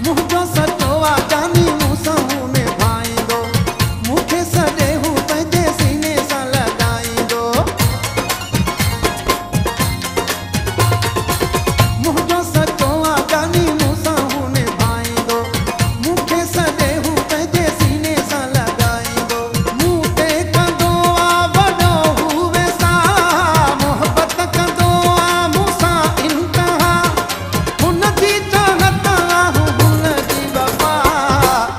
मुंहिंजो सचो आहे जानी मूं सां हू निभाईंदो मूंखे सॾे हू पंहिंजे सीने सां लॻाईंदो मुंहिंजो सचो आहे जानी मूं सां हू निभाईंदो मूंखे सॾे हू पंहिंजे सीने सां लॻाईंदो मूं ते कंदो आहे वॾो हू वेसा मोहबत कंदो आहे मूं सां इंतिहा हुन जी चाहत आहे हुन जी वफ़ा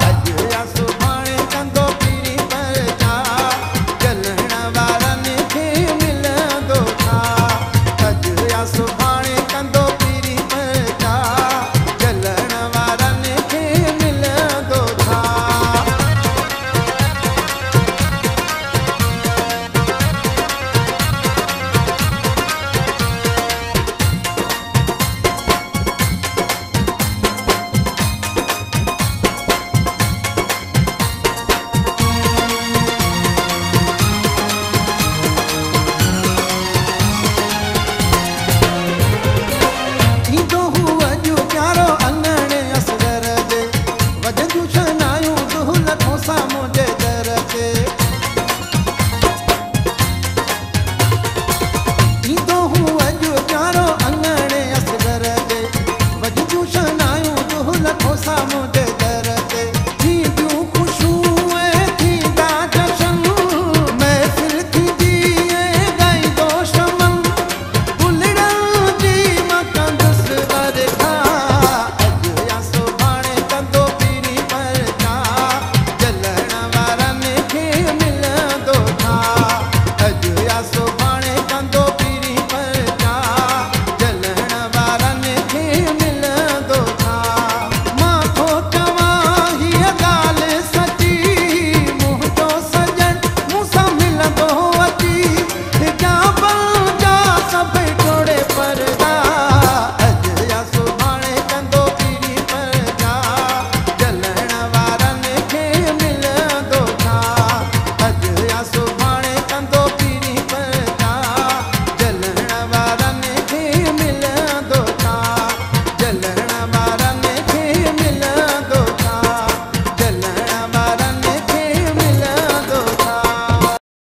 अॼु या सुभाणे कंदो पीरी परचा ॻलण वारनि खे मिलंदो छा अॼु या सुभाणे कंदो पीरी परचा ॻलण वारनि खे मिलंदो छा थींदो हू अॼु प्यारो अङणे असगर जे वॼंदियूं शहनायूं दुहलथों सां मुंहिंजे दर ते थींदो हू अॼु प्यारो अङणे असगर जे वॼंदियूं शहनायूं दुहलथों सां मुंहिंजे दर